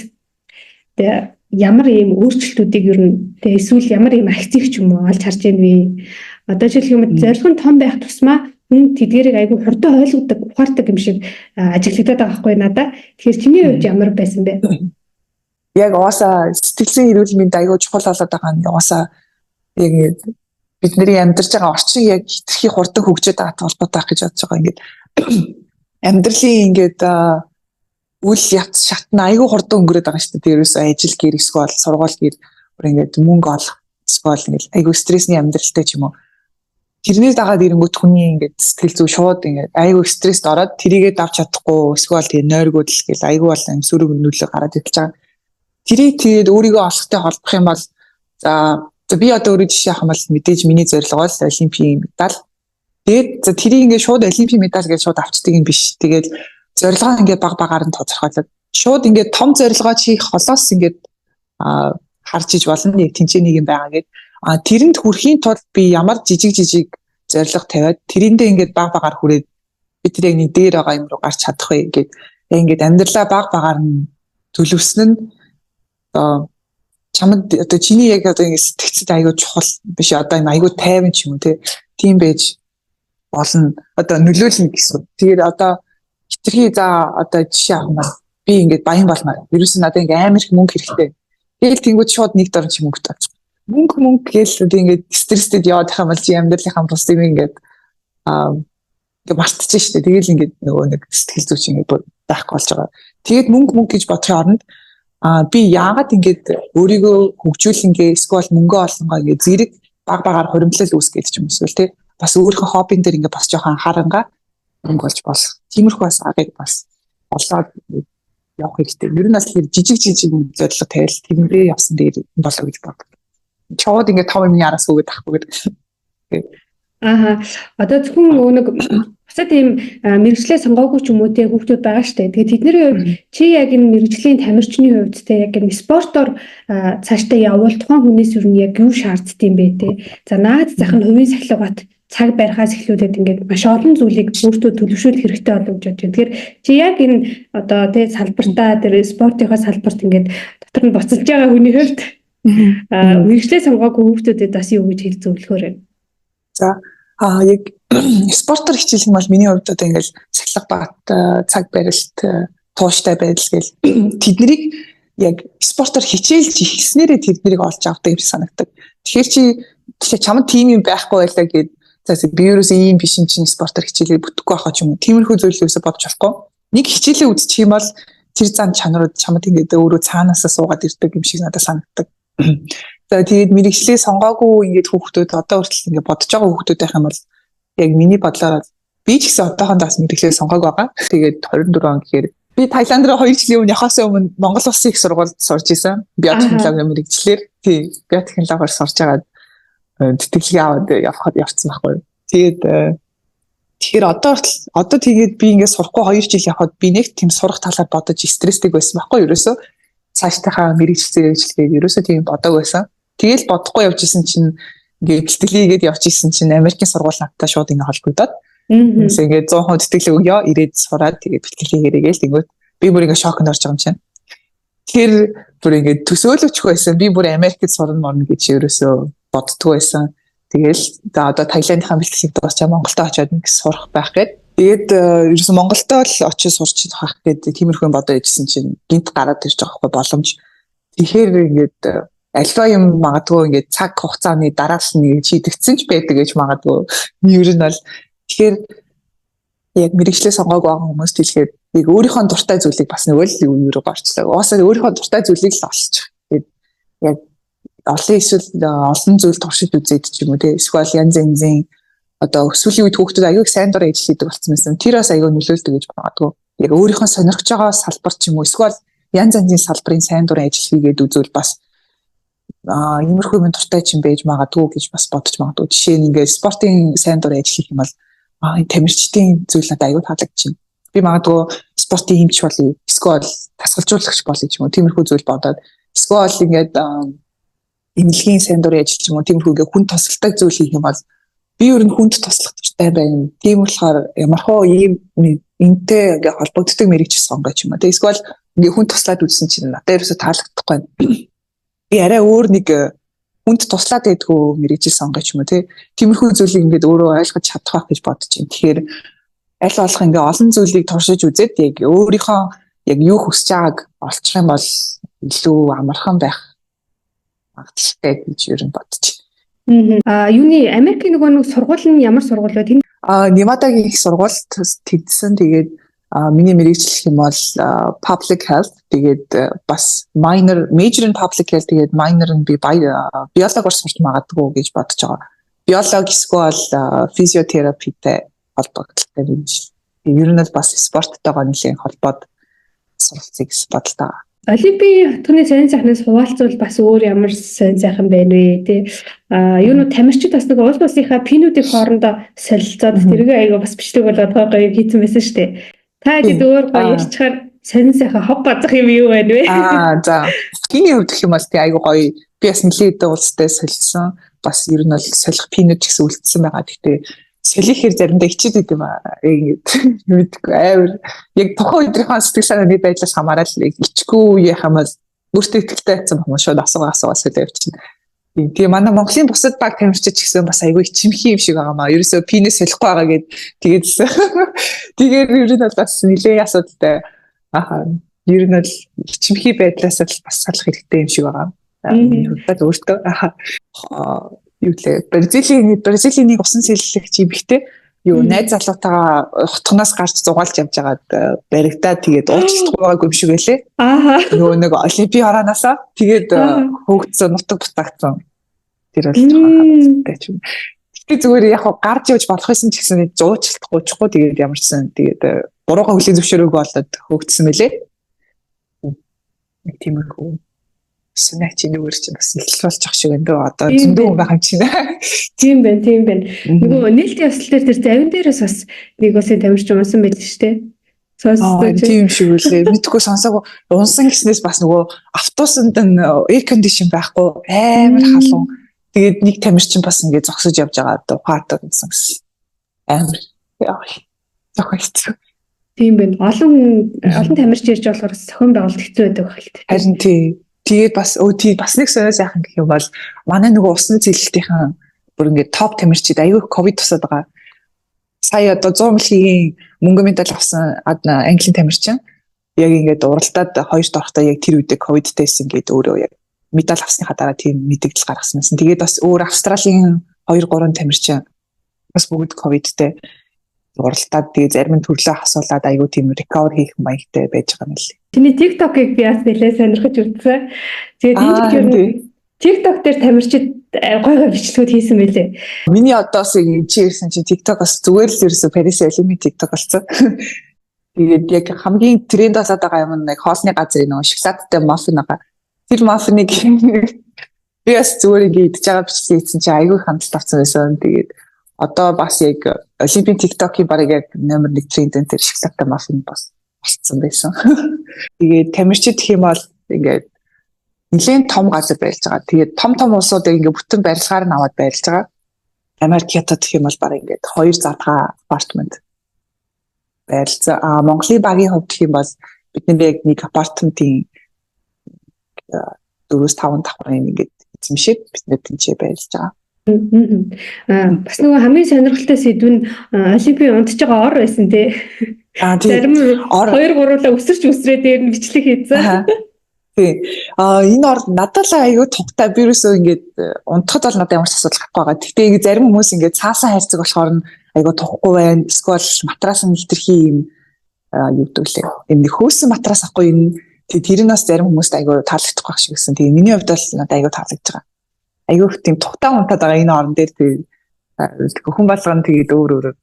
ямар ийм өөрчлөлтүүдийг ер нь тий эсвэл ямар ийм акцийг ч юм уу олж харж байна вэ? Одоо жишээлх юм зорилго нь том байх тусмаа хүн тэдгэрийг айгүй хурдан ойлгодог, ухаардаг юм шиг ажиглагдаад байгаа байхгүй надаа. Тэгэхээр чиний хувьд ямар байсан бэ? Яг угаасаа сэтгэлийн эрүүл мэнд айгүй чухал болоод байгаа нь угаасаа яг бидний амьдарч байгаа орчин яг хитрхи хурдан хөгжөөд байгаа холбоотой байх гэж бодож байгаа. Ингээд амьдралын ингээд үйл явц шатна айгүй хурдан өнгөрөөд байгаа шүү дээ. Тэрээс ажил гэр эсвэл сургууль гэр бүр ингээд мөнгө олох эсвэл ингээд айгүй стрессний амьдралтай ч юм уу. Тэрнээс дагаад ирэнгүүт хүний ингээд сэтгэл зүй шууд ингээд айгүй стресст ороод тэрийгээ давж чадахгүй эсвэл тэгээ нойргоодл гэл айгүй бол юм сөрөг нөлөө гараад ирж байгаа. Тэрийг тэгээд өөрийгөө олохтой холбох юм бол за би одоо өөрөө жишээ авах юм бол мэдээж миний зорилго бол олимпийн медаль. Тэгээд за тэрийг ингээд шууд олимпийн медаль гэж шууд авчдаг юм биш. Тэгээд зорилгоо ингээд баг багаар нь тодорхойлоод шууд ингээд том зорилгоо чих холоос ингээд харж иж болно яг тэнцэнийг юм байгаа гэдэг. Тэрэнд хүрэхийн тулд би ямар жижиг зорилго тавиад тэрэндээ ингээд баг багаар хүрээд би тэр яг нэг дээр байгаа юм руу гарч чадах вэ гэдэг. Ингээд амьдралаа баг багаар нь төлөвсөн нь чамд одоо чиний яг одоо ингэ сэтгцэд айгүй чухал биш одоо юм айгүй тайван ч юм уу тийм байж болно одоо нөлөөлнө гэсэн. Тэгээд одоо хитрхи за одоо жишээ авах маань би ингээд баян болмаар. Ерөөс нь надад ингээд амар их мөнгө хэрэгтэй. Тэгэл тэнгууд шууд нэг дор чи мөнгө таач. Мөнгө гээл ингээд стресстэд яваад байгаа юм бол чи амьдралынхаа бус юм ингээд ингээд мартчих штэ. Тэгэл ингээд нөгөө нэг сэтгэл зүйч ингээд байхгүй болж байгаа. Тэгээд мөнгө гэж бодохын оронд би яагаад ингээд өөрийгөө хөгжүүлэнгээ эсвэл мөнгө олонгоо ингээд зэрэг багаар хуримтлал үүсгэж ч юм эсвэл тий бас өөрийнхөө хоббин дээр ингээд бас жоохон харангаа мөнгө болж болох. Тиймэрхүү бас агыг бас олоод явах хэрэгтэй. Ер нь бас тэр жижиг зорилго тавил тэрнээ явсан дээр болоо гэж боддог. Чоод ингээд 5 минут яраас өгöd ахгүй гэдэг. Одоо зөвхөн нэг бусад ийм мэрэгчлээ сонгоогүй ч юм уу те хүүхдүүд байгаа штэ. Тэгээд тэдний хувьд чи яг энэ мэрэгжлийн тамирчны хувьд те яг энэ спортоор цаашдаа явбал тухайн хүнээс юу нь яг юу шаарддаг юм бэ те. За наад зах нь хувийн сахилгат цаг барихаас эхлүүлээд ингээд маш олон зүйлийг өөртөө төлөвшүүлэх хэрэгтэй болов гэж бодож байна. Тэгэхээр чи яг энэ одоо те салбартаа тэр спортынхаа салбарт ингээд дотор нь буцалж байгаа хүний хувьд мэрэгчлээ сонгоогүй хүүхдүүдэд бас юу гэж хэл зөвлөхөөр вэ? За яг спортоор хичээлэх юм бол миний хувьд одоо ингээд сахилга багт цаг барилт тууштай байдал гэл тэднийг яг спортоор хичээлж ихснээрээ тэднийг олж авдаг юм санагддаг. Тэгэхээр чамд тим юм байхгүй байлаа гэд за би ерөөсөө ийм биш юм чинь спортоор хичээлээ бүтэхгүй байхаа ч юм уу. Тиймэрхүү зүйлөөсөө бодож болохгүй. Нэг хичээлээ үзчих юм бол тэр зан чанарууд чамд ингээд өөрөө цаанаасаа суугаад ирдэг юм шиг надад санагддаг. За тэгээд мэрэгчлээ сонгоогүй ингээд хүүхдүүд одоо хүртэл ингээд бодож байгаа хүүхдүүд байх юм бол яг миний бодлоор би ч гэсэн одоохондоо бас мэрэгчлээ сонгоог байгаа. Тэгээд 24 он гэхээр би Таиланд руу 2 жилийн өмнө явахаас өмнө Монгол Улсын их сургуульд сурч исэн. Биотехнологи мэрэгчлэр тий биотехнологиор сурч байгаа тэтгэлгээ аваад явцсан байхгүй. Тэгэхээр одоо тэгээд би ингээд сурахгүй 2 жил явхад би нэг тийм сурах талаар бодож стресстэй байсан байхгүй ерөөсөө цаашдынхаа мэрэгчлээ ерөөсөө тийм бодог байсан. Тэгэл бодохгүй явж исэн чинь ингээд бэлтгэлийгээд явж исэн чинь Америкийн сургууль надтай шууд ингээд холбогдоод тэгээд ингээд 100% тэтгэлэг өгөө ирээд сураад тэгээд бэлтгэлийгээрээ тэгвэл би бүр ингээд шокнд орж байгаа юм чинь. Тэгэхээр бүр ингээд төсөөлөхгүй байсан. Би бүр Америкт сурна морно гэж ерөөсөө боддгоо байсан. Тэгэл одоо Таиландынхаа бэлтгэлийг дуусчаа Монголд очиод нэг сурах байх гээд. Тэгээд ерөөсөө Монголд л очиж сурч хах гээд тиймэрхүү бодоо ижсэн чинь гинт гараад ирж байгаа хгүй боломж. Тэгэхээр ингээд альва юм магадгүй ингээд цаг хугацааны дараас нь шийдэгдсэн ч байдаг гэж магадгүй. Ер нь бол тэгэхээр яг мэрэгчлээ сонгоог байгаа хүмүүст хэлэхэд яг өөрийнхөө дуртай зүйлийг бас нэг л юу рүү гарчлаа. Уусаа өөрийнхөө дуртай зүйлийг л олчих. Тэгээд яг олон зүйл туршиж үзээд ч юм уу те эсвэл янз янзын одоо өсвөлийн үед хүүхдүүд аягүй сайн дураа ижил хийдэг болсон байсан. Тэр бас аягүй нөлөөлдөг гэж магадгүй. Яг өөрийнхөө сонирхож байгаа салбар ч юм уу эсвэл янз янзын салбарын сайн дураа ижил хийгээд үзвэл бас иймэрхүү юм дуртай ч юм байж магадгүй гэж бас бодож магадгүй. Жишээ нь ингээд спортын сайн дураа ижил хийх юм бол энэ тамирчдын зүйл надад аягүй таалагдчихэв. Би магадгүй спортын хэмжиж болъё. Эсвэл тасгалжуулагч болъё ч юм уу. Тиймэрхүү зүйл бодоод эсвэл ингээд эмнэлгийн сайн дурын ажил ч юм уу тиймэрхүү ингээд хүн тусалдаг зүйл хийх юм бол би ер нь хүнд туслах туфтай байна. Тийм болохоор ямархуу ийм энтэй ингээ холбогддог мэрэгч сонгож юм аа. Тэгээ эсвэл ингээ хүн туслаад үзсэн чинь надад ерөөсө таалагдахгүй байна. Би арай өөр нэг хүнд туслаад байдгүй мэрэгч сонгож юм уу тий. Тиймэрхүү зүйлийг ингээ өөрөө ойлгож чадах байх гэж бодож байна. Тэгэхээр аль болох ингээ олон зүйлийг туршиж үзээд яг өөрийнхөө яг юу хүсэж байгааг олчих юм бол илүү амархан байх магадaltaй гэж ер нь бодож байна. Юуны Америкийн нөгөө нэг сургууль нь ямар сургууль вэ? Тийм. Невадагийн их сургуульд төгссөн. Тэгээд миний мэргэжил юм бол public health. Тэгээд бас major in public health. Тэгээд minor нь би биологиор сурч магадгүй гэж бодож байгаа. Биологи эсвэл физиотерапитэй холбогдолтой мэргэжил. Ер нь бас спорттойгоо нэлээд холбоод суралцъя гэж бодлоо. Олимпийн түүний сайн сайхнаас хуваалцвал бас өөр ямар сайн сайхан байна вэ тий. Юу нь тамирчид бас нэг улс улсынхаа пинүүдийн хоорондоо солилцоод тэргээ аяга бас бичлэг болоод гоё хийсэн байсан шүү дээ. Та хэд өөр гоё ярьчихаар сайн сайхан хоб базах юм юу байна вэ? За. Миний хувьд гэх юм бол тий аяга гоё би бас нэлээд улстай солилцсон. Бас ер нь бол солих пинүүд гэсэн үлдсэн байгаа. Гэхдээ солихэр заримдаа ичээд идэв юм мэдгүй амар яг тухайн өдрийнхөө сэтгэл санааны байдлаас хамаарал ичгүй яах юм бол өөртөө ихтэй хайцсан юм шууд асуугаа солио явчихна. Тэгээ манай Монголын бусад баг тамирчид ч гэсэн бас айгүй чимхий юм шиг байгаамаа. Ерөөсөө пинес солихгүй байгаа гэд тэгээдсэн. Тэгээд ер нь бол бас нэлээд асуудалтай. Ер нь бол чимхий байдлаас л бас салах хэрэгтэй юм шиг байгаа. Миний хувьд өөртөө юу лээ Бразилийн нэг усан сэллэгч имэгтэй юу найз залуутайгаа хотгоноос гарч зугаалж явж байгаад баригдаад тэгээд уучлалтгүй байгаагүй юм шиг байлээ. Нөгөө нэг олимпийн орооноосоо тэгээд хөөгдсөн нутаг бутагдсан. Тэр бол хаттай ч юм. Тэг зүгээр яг гарч явж болох байсан ч гэсэн зуучлахгүй чгүй тэгээд ямарчсан тэгээд буруугаа хөлийн зөвшөөрөөг болоод хөөгдсөн мөлий. Нэг тиймэрхүү Сүнэчийн нүгэр чинь бас ихлж болж ах шиг энэ одоо зөндөө хүн байгаа юм чинь. Тийм байна. Нөгөө нээлтийн явцал дээр тэр завин дээрээс бас нэг улсын тамирч унсан байл шүү дээ. Сонсдог тийм шиг үлээ. Мэдгүй сонсоогүй унсан гэснээс бас нөгөө автобусанд air condition байхгүй амар халуун. Тэгээд нэг тамирч чинь бас ингээд зогсож явж байгаа одоо ухаатад унсан гэсэн. Амар яа. Зохиолч. Тийм байна. Олон тамирч ирж болохоор зохион байгуулалт хэцүү байдаг байх л. Харин тийм. Тэгээд бас нэг сонио сайхан гэх юм бол манай нөгөө усны цэлэлтийн бүр ингээд топ тамирчид аюу ковид тусаад байгаа. Сая одоо 100 мөлхийн мөнгө медаль авсан английн тамирчин яг ингээд уралдаад хоёрт орохдоо яг тэр үедээ ковид тест ингээд өөрөө яг медаль авсныхаа дараа тийм мэдээлэл гаргасан байсан. Тэгээд бас өөр Австралийн 2-3 тамирчин бас бүгд ковидтэй уралдаад тэгээд зарим нь төрлөө хасуулаад аюу тийм recover хийх маягтай байж байгаа юм лээ. Чиний TikTok-ыг би бас нэлээд сонирхож үзсэн. Тэгээд энэ TikTok дээр тамирчид гой бичлэгүүд хийсэн байлээ. Миний одоос чи ирсэн чи TikTok-оос зүгээр л ерөөсө Paris Olympic TikTok болсон. Тэгээд яг хамгийн тренд болоод байгаа юм нэг хоолны газар нөгөө шоколадтай маффин байгаа. Тэр маффиныг би бас зүгээр ингэ идэж байгаа бичлэг хийсэн чи айгүй хандлт авсан байсан. Тэгээд одоо бас яг Олимпийн TikTok-ийн баг яг номер 1 тренд энэ шоколадтай маффин болсон байсан. Тэгээд тамирчид гэх юм бол ингээд нэлээд том газар байлж байгаа. Тэгээд том улсуудыг ингээд бүтэн барилгаар нь аваад байлж байгаа. Америк хятад гэх юм бол баг ингээд 2 задгаа апартмент байлцсан. Монголын багийн хувьд гэх юм бол бидний яг нэг апартментийн 4-5 давхрын ингээд эзэмшээд бид тэнцээ байлж байгаа. Бас нөгөө хамгийн сонирхолтой сэдв нь Олимпийн унтж байгаа ор байсан тий. Зарим 2-3-аа өсрээд дээр нь бичлэг хийсэн. Тий. Энэ ор надад л аюу тугтай вирусөө ингээд унтахад бол надад ямар ч асуудал гарахгүй байгаа. Гэхдээ ингэ зарим хүмүүс ингээд цаасан хайрцаг болохоор нь аюу тухгүй байна. Эсвэл матрас нь хитрхи юм юу гэдэг лээ. Энэ хөөсөн матрас ахгүй юм. Тэр нь бас зарим хүмүүст аюу таалагдахгүй байх шиг гэсэн. Тэгээ миний хувьд бол надад аюу таалагдж байгаа. Аюу их тийм тугтай унтаад байгаа энэ орон дээр хүн болгоно тэгээд өөр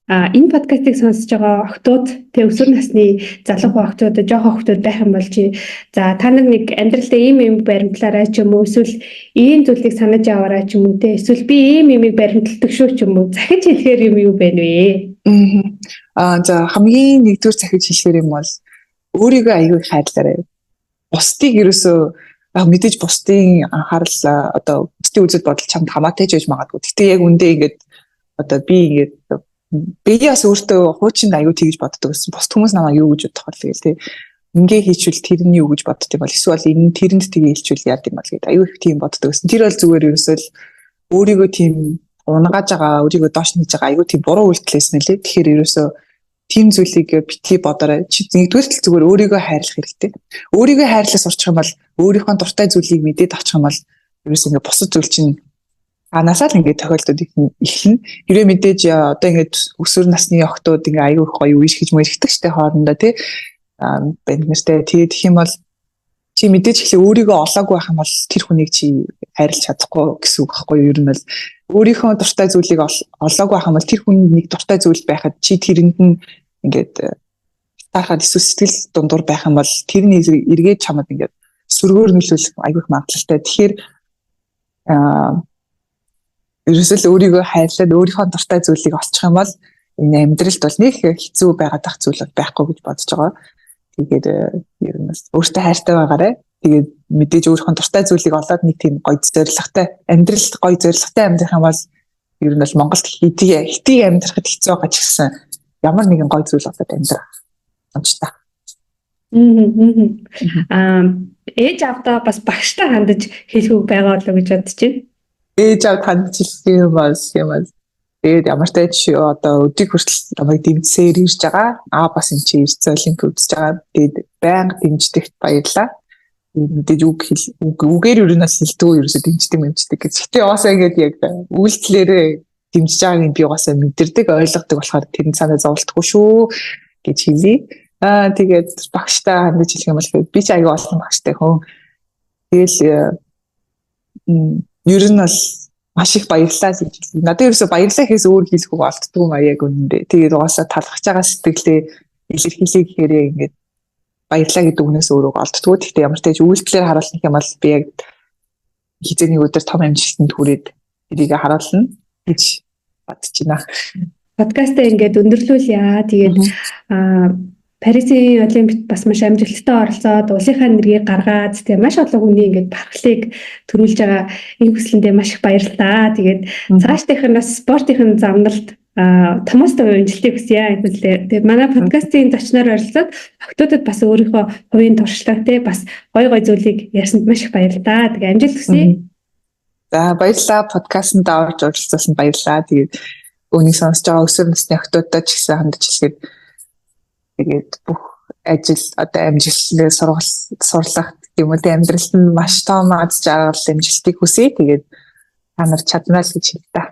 энэ подкастыг сонсож байгаа охтууд тэг өсвөр насны залуу охтууд жоохон охтууд байх юм бол чи за та нэг амьдралдаа ийм баримтлаарай ч юм уу эсвэл ийм зүйлийг санаж аваарай ч юм уу те эсвэл би ийм баримталдаг шүү ч юм уу захиж хэлэхээр юм юу байна вэ? За хамгийн нэгдүгээр захиж хэлэхээр юм бол өөрийгөө аягүй хайрлаарай. Бусдыг ерөөсөө мэдээж бусдын анхаарал одоо бусдын үзэл бодол чамд хамаатай ч гэж магадгүй. Гэтэ яг үндэ ингээд одоо би ингээд биеэс өөртөө хуучин аягүй тэгж боддог гэсэн. Бусд хүмүүс намайг юу гэж бодох вэ тий. Ингээ хийчихвэл тэр нь юу гэж боддог юм бол эсвэл энэ тэрэнд тгий хэлчихвэл яад юм бол гэдэг аягүй их тийм боддог гэсэн. Тэр бол зүгээр ерөөсөө л өөрийгөө тийм унгааж байгаа, өөрийгөө доош нээж байгаа аягүй тийм буруу үйлдэлээс нэлээ. Тэгэхээр ерөөсөө тийм зүйлийг битгий бодорой. Чи нэгдүгээр л зүгээр өөрийгөө хайрлах хэрэгтэй. Өөрийгөө хайрлаас урчих юм бол өөрийнхөө дуртай зүйлийг мэдээд авчих юм бол ерөөсөө ингээ бусад зүйл чинь анасаа л ингээ тохиолдод эхэлнэ. Хэрвээ мэдээж одоо ингээ өсвөр насны охтууд ингээ аягүй гоё үеж гэж мөрөгдөг штэ хоорондоо тий. Банд нэртэй тэгэх юм бол чи мэдээж ихлэ өөрийгөө олоогүй байх юм бол тэр хүнийг чи хайрлах чадахгүй гэсэн үг байхгүй юу? Ер нь бол өөрийнхөө дуртай зүйлийг олоогүй байх юм бол тэр хүнд нэг дуртай зүйл байхад чи тэрэнд нь ингээд таархад эсвэл сэтгэл дундуур байх юм бол тэрний эргээд чамд ингээд сүргээр нөлөөлөх аягүй их магадлалтай. Тэгэхээр ерөөсөө өөрийгөө хайрлаад өөрийнхөө дуртай зүйлийг олчих юм бол энэ амьдралд бол нэг хэцүү байгаад зүйл байхгүй гэж бодож байгаа. Тэгээд ер нь өөртөө хайртай байгаарай. Тэгээд мэдээж өөрийнхөө дуртай зүйлийг олоод нэг тийм гоё зоригтой амьдралд гоё зоригтой амьдрах юм бол ер нь бол Монголд хитий амьдрахад хэцүү байгаа ч гэсэн ямар нэгэн гоё зүйл олоод амьдрах. Онцтой. ээж авдаа бас багштай хандаж хэлэх үг байгаа болоо гэж бодож байна. Ээж авд хандж хэлэх юм бас. Тэгээд ямар ч тач одоо өдийг хүртэл намайг дэмжсээр ирж байгаа. Бас энэ чи ирц олимп үзэж байгаа. Тэгээд байнга дэмждэгт баярлаа. Мэдээж үгээр юу нэг хэлдэг ерөөсө дэмждэг гэж. Гэтэ яасаа ингэж яг үйлдэлээрээ дэмжиж байгааг би угаасаа мэдэрдэг, ойлгодог болохоор тэрний санаа зовлтгүй шүү гэж хэлье. Тэгээд багштай хандаж хэлэх юм бол би ч аяга олон багштай хүн. Тэгэл ер нь бол маш их баярлалаа гэж хэлсэн. Надад ерөөсө баярлалаа гэхээс өөр хэлэх үг олддгүй маа яг үнэндээ. Тэгээд угаасаа талхаж байгаа сэтгэлээ илэрхийлье гэхээр ингээд баярлалаа гэдэг үгнээс өөр үг олддгүй. Гэхдээ ямар ч тач үйлдэлээр харуулах юм бол би яг хизээний өдөр том амжилтанд хүрээд тэрийг харуулна гэж бодож байна. Подкастаа ингээд өндөрлүүлье. Тэгээд Парисын Олимпиад бас маш амжилттай оролцоод улсынхаа нэрийг гаргаад тийм маш олон хүний ингээд бархлыг төрүүлж байгаа энэ хүслэндээ маш их баярлалаа. Тэгээд цаашдынх нь бас спортын замналд томоостой амжилтыг хүсье. Тэгээд манай подкастын зочноор оролцоод охтуудад бас өөрийнхөө хувийн туршлагатай бас гой зүйлийг ярьсанд маш их баярлалаа. Тэгээд амжилт хүсье. За баярлалаа. Подкастт орж оролцсонд баярлалаа. Тэгээд өнийг сонсож байгаа өсвөр насны охтуудтай ч гэсэн хандж хэлгээд тэгээд бүх ажил одоо амжилттай сурлах юм уу амьдралд нь маш том аз жаргал амжилтыг хүсье. Тэгээд та нар чаднаа л гэж хэлдэг.